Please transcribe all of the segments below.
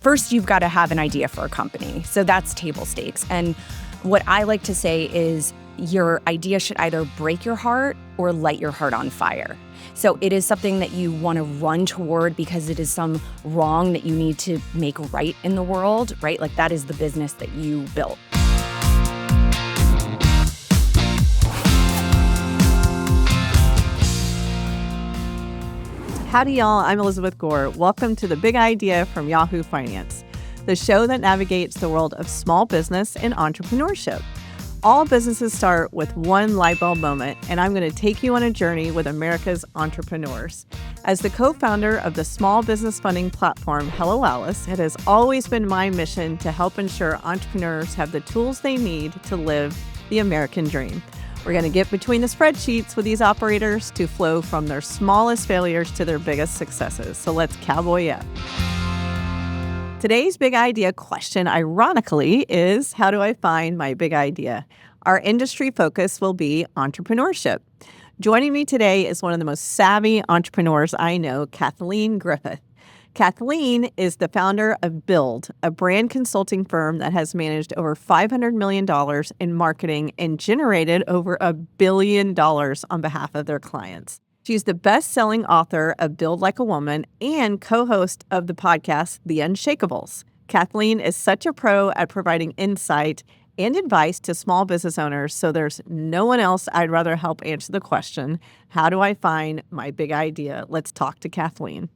first you've got to have an idea for a company. So that's table stakes. And what I like to say is your idea should either break your heart or light your heart on fire. So it is something that you want to run toward because it is some wrong that you need to make right in the world, right? Like that is the business that you built. Howdy, y'all. I'm Elizabeth Gore. Welcome to The Big Idea from Yahoo Finance, the show that navigates the world of small business and entrepreneurship. All businesses start with one light bulb moment, and I'm going to take you on a journey with America's entrepreneurs. As the co-founder of the small business funding platform Hello Alice, it has always been my mission to help ensure entrepreneurs have the tools they need to live the American dream. We're going to get between the spreadsheets with these operators to flow from their smallest failures to their biggest successes. So let's cowboy up. Today's big idea question, ironically, is how do I find my big idea? Our industry focus will be entrepreneurship. Joining me today is one of the most savvy entrepreneurs I know, Kathleen Griffith. Kathleen is the founder of Build, a brand consulting firm that has managed over $500 million in marketing and generated over $1 billion on behalf of their clients. She's the best-selling author of Build Like a Woman and co-host of the podcast, The Unshakables. Kathleen is such a pro at providing insight and advice to small business owners, so there's no one else I'd rather help answer the question, how do I find my big idea? Let's talk to Kathleen.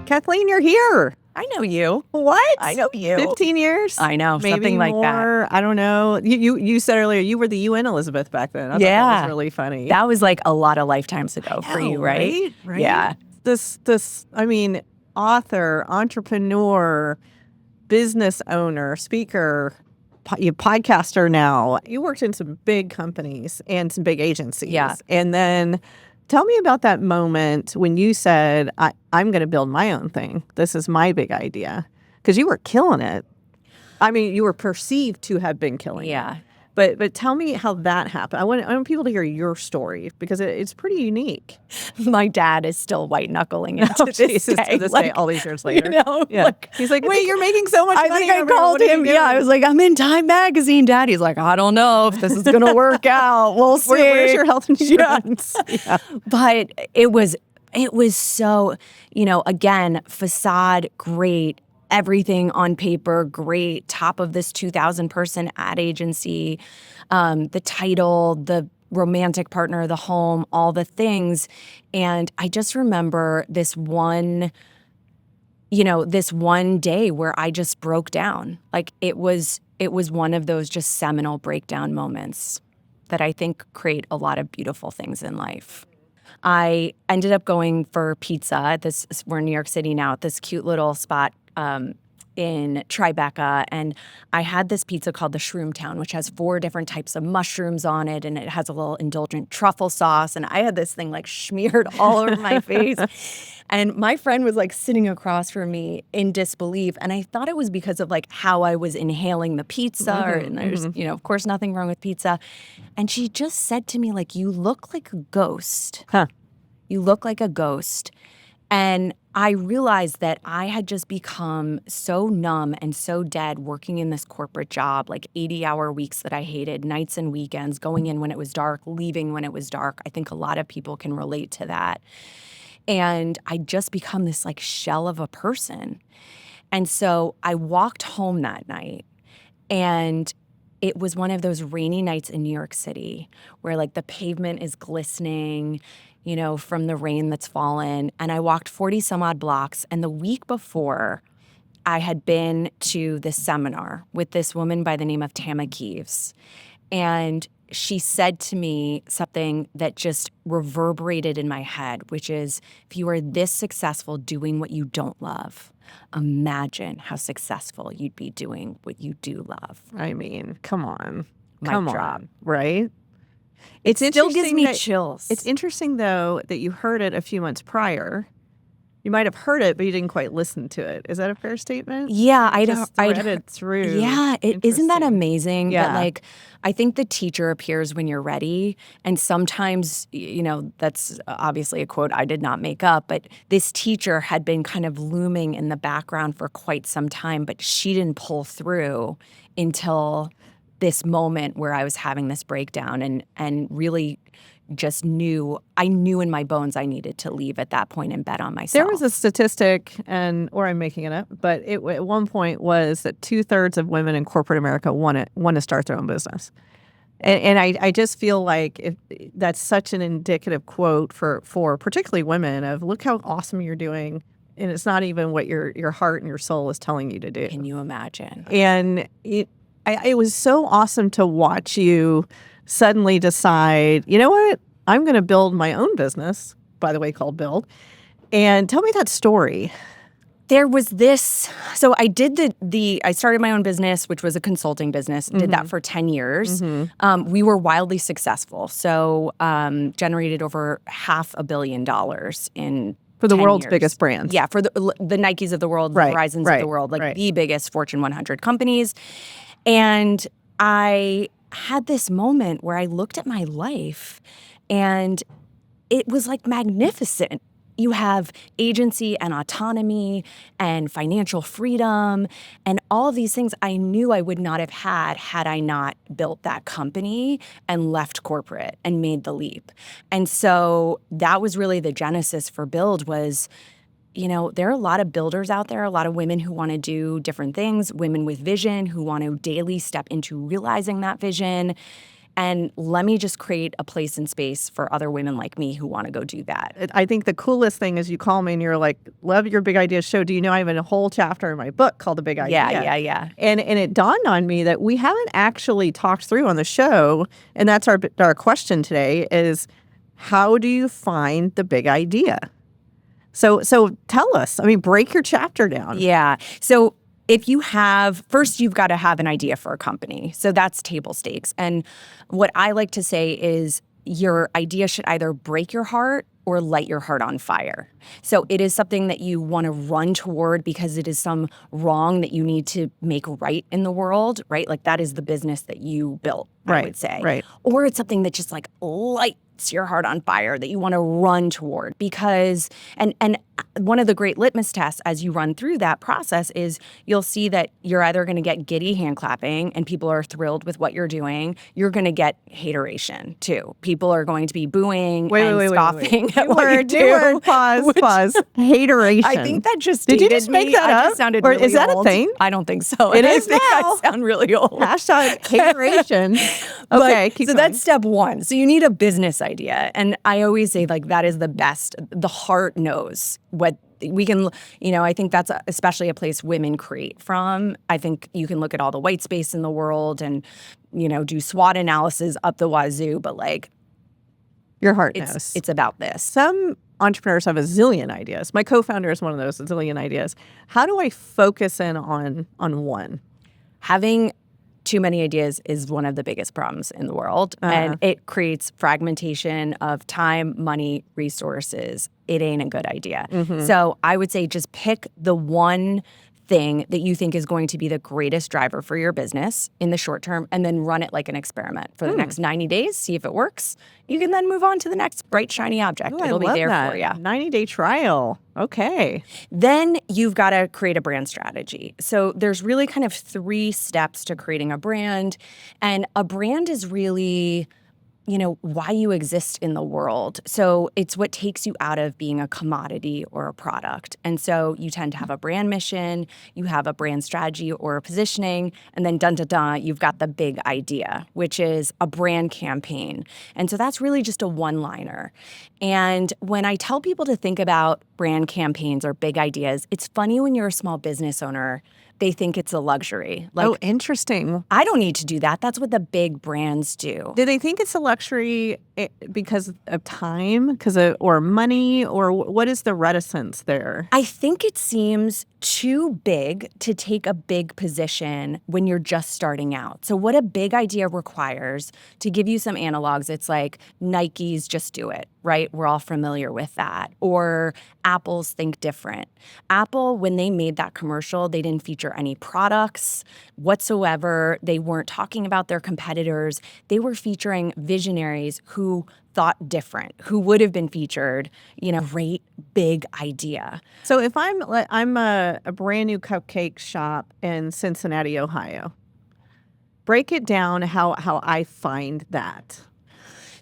Kathleen, you're here. I know you. What? I know you. 15 years? I know, maybe something like more. I don't know. You said earlier you were the UN Elizabeth back then. I thought that was really funny. That was like a lot of lifetimes ago for you, right? Right? Yeah. Author, entrepreneur, business owner, speaker, podcaster now. You worked in some big companies and some big agencies. Yeah. And then tell me about that moment when you said, I'm going to build my own thing. This is my big idea. Because you were killing it. I mean, you were perceived to have been killing it. But tell me how that happened. I want people to hear your story because it's pretty unique. My dad is still white knuckling it to this day. To this day, all these years later. You know, yeah. He's like, wait, you're making so much money. I think I called him. Yeah, I was like, I'm in Time Magazine, Dad. He's like, I don't know if this is going to work out. We'll see. Where's your health insurance? Yeah. But it was so, again, facade, great. Everything on paper, great, top of this 2,000-person ad agency, the title, the romantic partner, the home, all the things. And I just remember this one day where I just broke down. Like it was one of those just seminal breakdown moments that I think create a lot of beautiful things in life. I ended up going for pizza we're in New York City now, at this cute little spot in Tribeca, and I had this pizza called the Shroom Town, which has 4 different types of mushrooms on it, and it has a little indulgent truffle sauce, and I had this thing like smeared all over my face, and my friend was like sitting across from me in disbelief, and I thought it was because of like how I was inhaling the pizza, and there's, of course, nothing wrong with pizza, and she just said to me, like, you look like a ghost. Huh. You look like a ghost. And I realized that I had just become so numb and so dead working in this corporate job, like 80-hour weeks that I hated, nights and weekends, going in when it was dark, leaving when it was dark. I think a lot of people can relate to that. And I'd just become this like shell of a person. And so I walked home that night, and it was one of those rainy nights in New York City where like the pavement is glistening, from the rain that's fallen. And I walked 40 some odd blocks. And the week before, I had been to this seminar with this woman by the name of Tama Keeves. And she said to me something that just reverberated in my head, which is, if you are this successful doing what you don't love, imagine how successful you'd be doing what you do love. I mean, come on. Mic drop. Right? It still gives me chills. It's interesting, though, that you heard it a few months prior You might have heard it, but you didn't quite listen to it. Is that a fair statement? Yeah, I'd threaded through. Yeah, isn't that Interesting. amazing? Yeah. That like, I think the teacher appears when you're ready, and sometimes, that's obviously a quote I did not make up, but this teacher had been kind of looming in the background for quite some time, but she didn't pull through until this moment where I was having this breakdown and really just I knew in my bones I needed to leave at that point and bet on myself. There was a statistic, or I'm making it up, but it at one point was that 2/3 of women in corporate America want to start their own business. And I just feel like if that's such an indicative quote for particularly women of look how awesome you're doing, and it's not even what your heart and your soul is telling you to do. Can you imagine? And it was so awesome to watch you suddenly decide, you know what, I'm going to build my own business, by the way, called Build. And tell me that story. There was this, so I did I started my own business, which was a consulting business, did that for 10 years. We were wildly successful. So generated over $500 million in For the 10 world's years. biggest brands. Yeah, for the Nikes of the world, Right, the Verizons right, of the world, like right. the biggest Fortune 100 companies. And I had this moment where I looked at my life and it was like magnificent. You have agency and autonomy and financial freedom and all of these things I knew I would not have had I not built that company and left corporate and made the leap. And so that was really the genesis for Build was, there are a lot of builders out there, a lot of women who want to do different things, women with vision who want to daily step into realizing that vision. And let me just create a place and space for other women like me who want to go do that. I think the coolest thing is you call me and you're like, love your Big Ideas show. Do you know I have a whole chapter in my book called The Big Idea? Yeah. And it dawned on me that we haven't actually talked through on the show, and that's our question today is, how do you find the big idea? So tell us, break your chapter down. Yeah. So if you first you've got to have an idea for a company. So that's table stakes. And what I like to say is your idea should either break your heart or light your heart on fire. So it is something that you want to run toward because it is some wrong that you need to make right in the world, right? Like that is the business that you built, I would say. Right. Or it's something that just like lights your heart on fire that you want to run toward because, and one of the great litmus tests as you run through that process is you'll see that you're either going to get giddy hand clapping and people are thrilled with what you're doing. You're going to get hateration too. People are going to be booing and scoffing at what you do. Pause. Hateration. I think that just Did you dated just make me. that I up? just sounded Or really is that old. a thing? I don't think so. It I is think now. I sound really old. Hashtag hateration. Okay, keep so going. that's step one. So you need a business idea. And I always say like that is the best. The heart knows what we can, I think that's especially a place women create from. I think you can look at all the white space in the world and, do SWOT analysis up the wazoo, but like your heart knows. It's about this. Some entrepreneurs have a zillion ideas. My co-founder is one of those, a zillion ideas. How do I focus in on one? Having too many ideas is one of the biggest problems in the world. And it creates fragmentation of time, money, resources. It ain't a good idea. So I would say just pick the one thing that you think is going to be the greatest driver for your business in the short term and then run it like an experiment for the next 90 days, see if it works. You can then move on to the next bright, shiny object. It'll be there for you. 90-day trial. Okay. Then you've got to create a brand strategy. So there's really kind of 3 steps to creating a brand. And a brand is really, why you exist in the world. So it's what takes you out of being a commodity or a product. And so you tend to have a brand mission, you have a brand strategy or a positioning, and then you've got the big idea, which is a brand campaign. And so that's really just a one-liner. And when I tell people to think about brand campaigns or big ideas, it's funny when you're a small business owner, they think it's a luxury. Interesting. I don't need to do that. That's what the big brands do. Do they think it's a luxury because of time, or money, or what is the reticence there? I think it seems too big to take a big position when you're just starting out. So what a big idea requires, to give you some analogs, it's like Nike's Just Do It, right? We're all familiar with that. Or Apple's Think Different. Apple, when they made that commercial, they didn't feature any products whatsoever. They weren't talking about their competitors. They were featuring visionaries who thought different, who would have been featured, great big idea. So if I'm a brand new cupcake shop in Cincinnati, Ohio, break it down how I find that.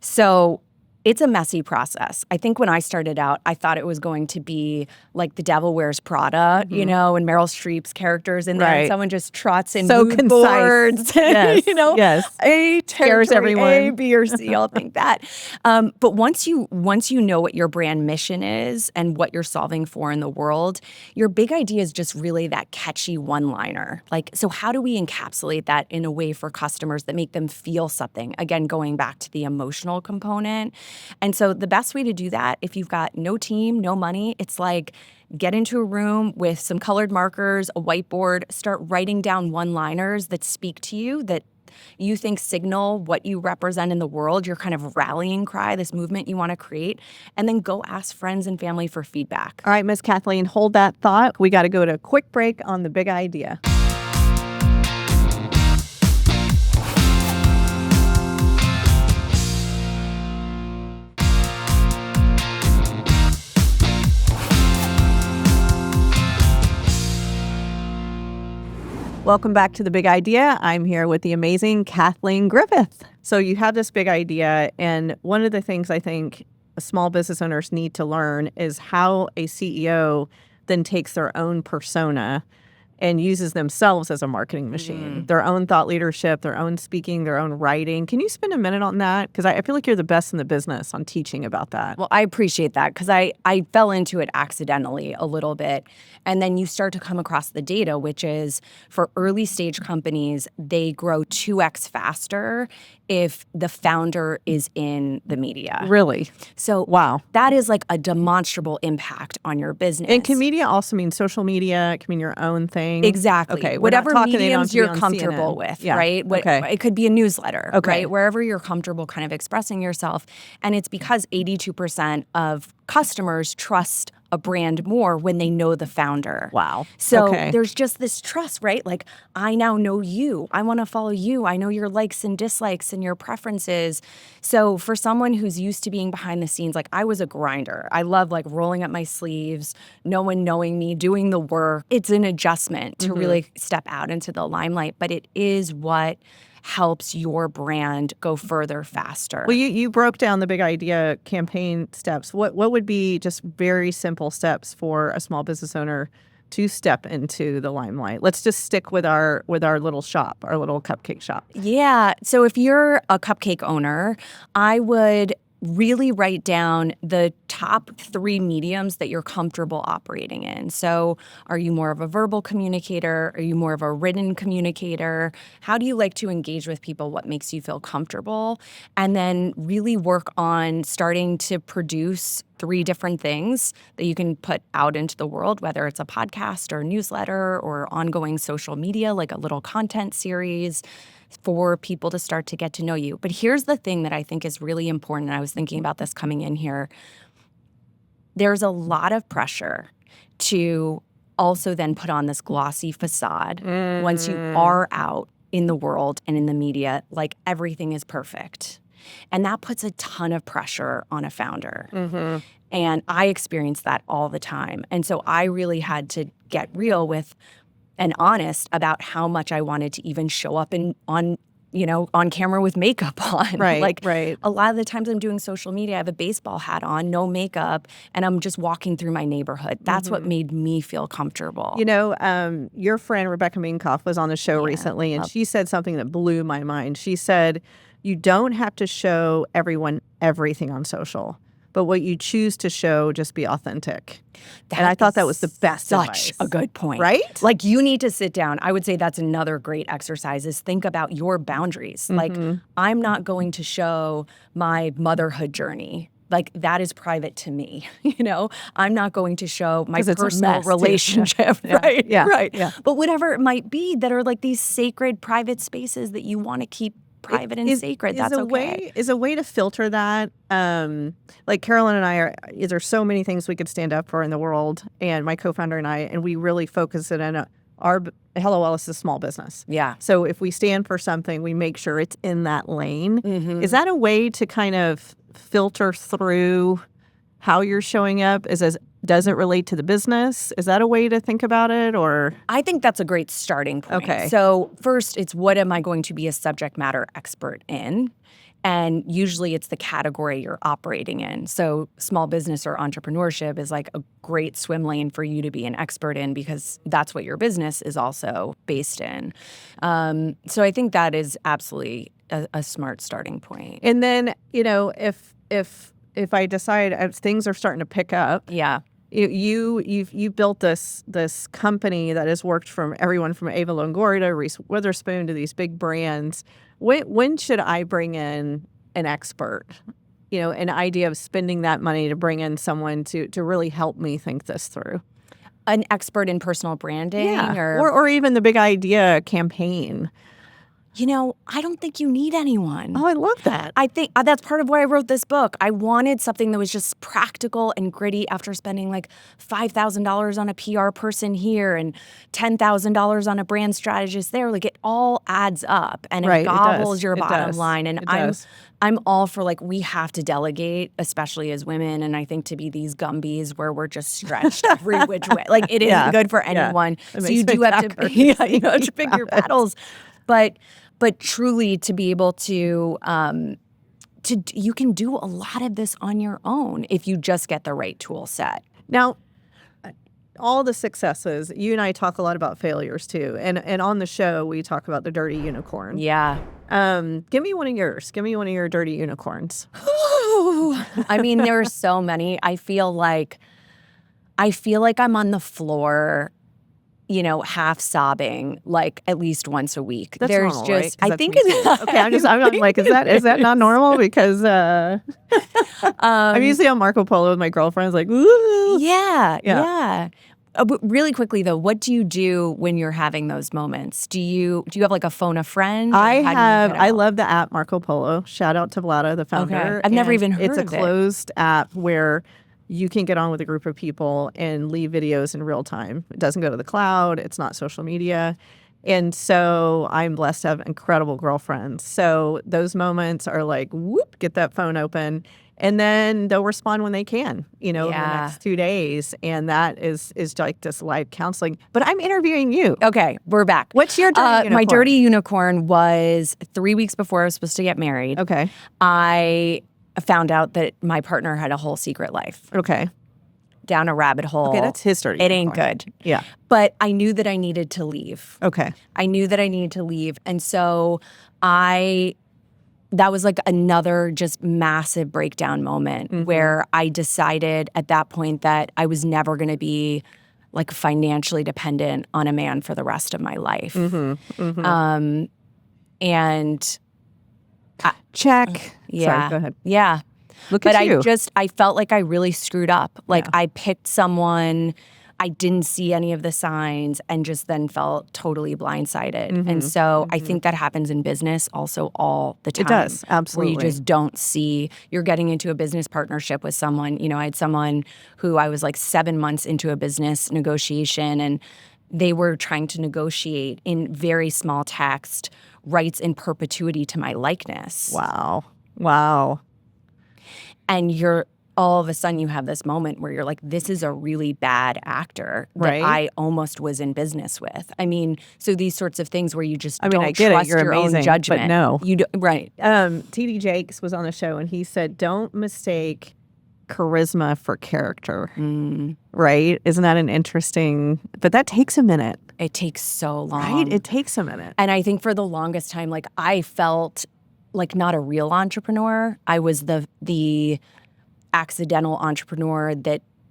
So it's a messy process. I think when I started out, I thought it was going to be like The Devil Wears Prada, and Meryl Streep's characers in there. Right. And someone just trots in So mood concise. boards. Yes, yes. A Scares territory, everyone. A, B, or C. I'll think that. But once you know what your brand mission is and what you're solving for in the world, your big idea is just really that catchy one-liner. So how do we encapsulate that in a way for customers that make them feel something? Again, going back to the emotional component. And so the best way to do that, if you've got no team, no money, it's like get into a room with some colored markers, a whiteboard, start writing down one-liners that speak to you, that you think signal what you represent in the world, your kind of rallying cry, this movement you want to create, and then go ask friends and family for feedback. All right, Miss Kathleen, hold that thought. We got to go to a quick break on the big idea. Welcome back to The Big Idea. I'm here with the amazing Kathleen Griffith. So you have this big idea, and one of the things I think small business owners need to learn is how a CEO then takes their own persona and uses themselves as a marketing machine, their own thought leadership, their own speaking, their own writing. Can you spend a minute on that? Because I feel like you're the best in the business on teaching about that. Well, I appreciate that because I fell into it accidentally a little bit. And then you start to come across the data, which is for early stage companies, they grow 2x faster if the founder is in the media. Really? So wow, that is like a demonstrable impact on your business. And can media also mean social media? It can mean your own thing? Exactly. Okay. Whatever mediums you're comfortable CNN. with, Yeah. right? Okay. It could be a newsletter, Okay. right? Wherever you're comfortable kind of expressing yourself. And it's because 82% of customers trust a brand more when they know the founder. Wow. So Okay. there's just this trust, right? Like, I now know you. I want to follow you. I know your likes and dislikes and your preferences. So for someone who's used to being behind the scenes, like I was a grinder. I love like rolling up my sleeves, no one knowing me, doing the work. It's an adjustment to really step out into the limelight, but it is what helps your brand go further faster. Well, you broke down the big idea campaign steps. What would be just very simple steps for a small business owner to step into the limelight? Let's just stick with our little shop, our little cupcake shop. Yeah. So if you're a cupcake owner, I would really write down the top 3 mediums that you're comfortable operating in. So are you more of a verbal communicator? Are you more of a written communicator? How do you like to engage with people? What makes you feel comfortable? And then really work on starting to produce 3 different things that you can put out into the world, whether it's a podcast or newsletter or ongoing social media, like a little content series, for people to start to get to know you. But here's the thing that I think is really important. I was thinking about this coming in here. There's a lot of pressure to also then put on this glossy facade once you are out in the world and in the media, like everything is perfect. And that puts a ton of pressure on a founder. And I experience that all the time. And so I really had to get real with and honest about how much I wanted to even show up on camera with makeup on. Right. A lot of the times I'm doing social media, I have a baseball hat on, no makeup, and I'm just walking through my neighborhood. That's what made me feel comfortable. Your friend Rebecca Minkoff was on the show recently, and she said something that blew my mind. She said, you don't have to show everyone everything on social. but what you choose to show, just be authentic. And I That thought that is was the best such advice. a good point. Right? Like, you need to sit down. I would say that's another great exercise is think about your boundaries. Like, I'm not going to show my motherhood journey. Like, that is private to me, I'm not going to show my 'Cause it's a personal mess, too. relationship, Yeah. right? Yeah. Right. Yeah. But whatever it might be that are like these sacred private spaces that you want to keep private and sacred, that's okay. Is a way to filter that. Like Carolyn and I there's so many things we could stand up for in the world, and my co-founder and I, and we really focus it on our Hello Alice is a small business. Yeah. So if we stand for something, we make sure it's in that lane. Mm-hmm. Is that a way to kind of filter through how you're showing up? Does it relate to the business? Is that a way to think about it, or? I think that's a great starting point. Okay. So first, it's what am I going to be a subject matter expert in? And usually it's the category you're operating in. So small business or entrepreneurship is like a great swim lane for you to be an expert in because that's what your business is also based in. So I think that is absolutely a smart starting point. And then, if I decide as things are starting to pick up, Yeah. you built this company that has worked from everyone from Ava Longoria to Reese Witherspoon to these big brands. When should I bring in an expert? An idea of spending that money to bring in someone to really help me think this through. An expert in personal branding or even the big idea campaign. I don't think you need anyone. Oh, I love that. I think that's part of why I wrote this book. I wanted something that was just practical and gritty after spending like $5,000 on a PR person here and $10,000 on a brand strategist there. Like, it all adds up and it gobbles your bottom line. And I'm all for, like, we have to delegate, especially as women. And I think to be these Gumbies where we're just stretched every which way. Like, it isn't good for anyone. So you do have to, to pick your battles. But truly to be able to you can do a lot of this on your own if you just get the right tool set. Now, all the successes, you and I talk a lot about failures too. And on the show, we talk about the dirty unicorn. Yeah. Give me one of yours. Give me one of your dirty unicorns. I mean, there are so many. I feel like I'm on the floor, half sobbing, like at least once a week. That's There's normal, just, right? I think it's okay. I'm like, is that not normal? Because I'm usually on Marco Polo with my girlfriends, like, ooh. Yeah. But really quickly though, what do you do when you're having those moments? Do you have like a phone a friend? I love the app Marco Polo. Shout out to Vlada, the founder. Okay. I've never even heard of it. It's a closed app where you can get on with a group of people and leave videos in real time. It doesn't go to the cloud. It's not social media. And so I'm blessed to have incredible girlfriends. So those moments are like, whoop, get that phone open. And then they'll respond when they can, in the next 2 days. And that is like this live counseling. But I'm interviewing you. Okay, we're back. What's your dirty unicorn? My dirty unicorn was 3 weeks before I was supposed to get married. Okay. I found out that my partner had a whole secret life. Okay. Down a rabbit hole. Okay, that's his dirty It unicorn. ain't good. Yeah. But I knew that I needed to leave. Okay. I knew that I needed to leave. And so that was like another just massive breakdown moment where I decided at that point that I was never going to be like financially dependent on a man for the rest of my life. And check. Yeah. Sorry, go ahead. Yeah. Look at you. I felt like I really screwed up. Like I picked someone, I didn't see any of the signs and just then felt totally blindsided. And so I think that happens in business also all the time. It does, absolutely. Where you just don't see, you're getting into a business partnership with someone. I had someone who I was like 7 months into a business negotiation and they were trying to negotiate in very small text rights in perpetuity to my likeness. Wow. And all of a sudden you have this moment where you're like, this is a really bad actor that I almost was in business with. I mean, so these sorts of things where you just don't I get trust it. You're your amazing, own judgment. but no. You do, right. TD Jakes was on the show and he said, don't mistake charisma for character. Right? Isn't that an interesting, but that takes a minute. It takes so long. Right? It takes a minute. And I think for the longest time, like I felt like not a real entrepreneur. I was the accidental entrepreneur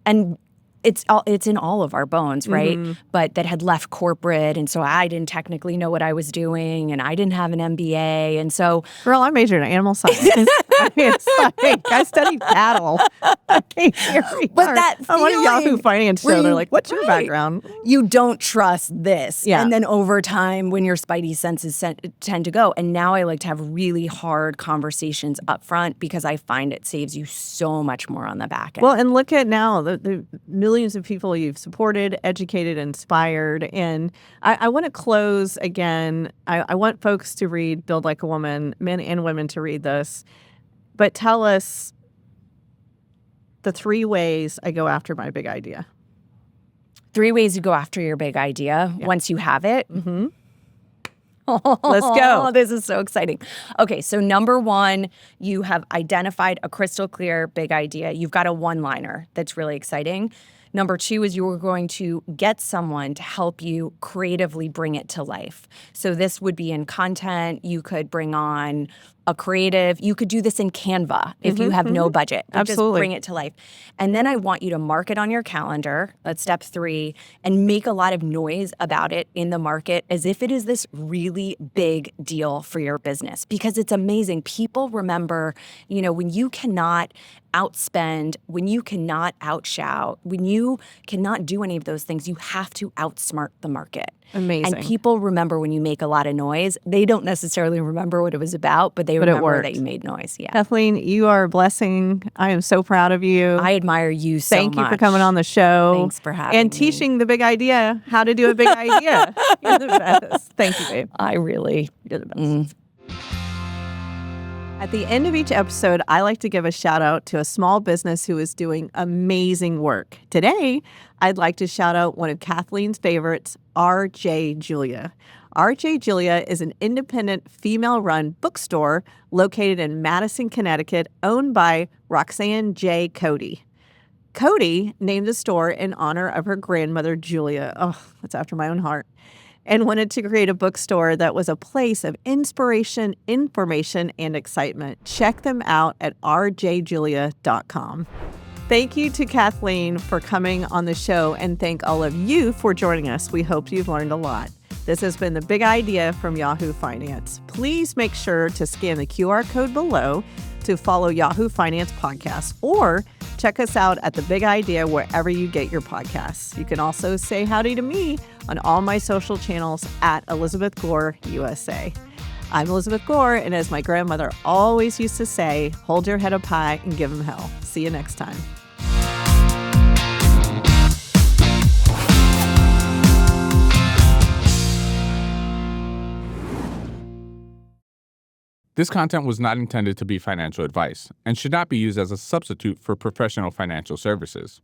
and it's in all of our bones, right? But that had left corporate, and so I didn't technically know what I was doing, and I didn't have an MBA, and so Girl, I majored in animal science. I mean, it's like I studied cattle. I came here. But that I'm on a Yahoo feeling Finance where show. They're you- like, "What's your right. background?" You don't trust this. Yeah. And then over time, when your spidey senses tend to go, and now I like to have really hard conversations up front because I find it saves you so much more on the back end. Well, and look at now the millions of people you've supported, educated, inspired. And I want to close again. I want folks to read Build Like a Woman, men and women to read this. But tell us the 3 ways I go after my big idea. 3 ways to go after your big idea once you have it. Let's go. This is so exciting. Okay, so number 1, you have identified a crystal clear big idea. You've got a one-liner that's really exciting. Number 2 is you're going to get someone to help you creatively bring it to life. So this would be in content. You could bring on a creative. You could do this in Canva if you have no budget. But Absolutely. Just bring it to life. And then I want you to mark it on your calendar. That's step 3. And make a lot of noise about it in the market as if it is this really big deal for your business. Because it's amazing. People remember, when you cannot outspend, when you cannot outshout, when you cannot do any of those things, you have to outsmart the market. Amazing. And people remember when you make a lot of noise. They don't necessarily remember what it was about, but they remember worked. that you made noise. Yeah. Kathleen, you are a blessing. I am so proud of you. I admire you so much. Thank you for coming on the show. Thanks for having and me. teaching the big idea how to do a big idea. You're the best. Thank you, babe. You're the best. At the end of each episode, I like to give a shout out to a small business who is doing amazing work. Today, I'd like to shout out one of Kathleen's favorites, RJ Julia. RJ Julia is an independent female-run bookstore located in Madison, Connecticut, owned by Roxanne J. Cody. Cody named the store in honor of her grandmother, Julia. Oh, that's after my own heart. And wanted to create a bookstore that was a place of inspiration, information, and excitement. Check them out at rjjulia.com. Thank you to Kathleen for coming on the show, and thank all of you for joining us. We hope you've learned a lot. This has been The Big Idea from Yahoo Finance. Please make sure to scan the QR code below to follow Yahoo Finance podcasts, or check us out at The Big Idea wherever you get your podcasts. You can also say howdy to me on all my social channels at Elizabeth Gore USA. I'm Elizabeth Gore, and as my grandmother always used to say, hold your head up high and give them hell. See you next time. This content was not intended to be financial advice and should not be used as a substitute for professional financial services.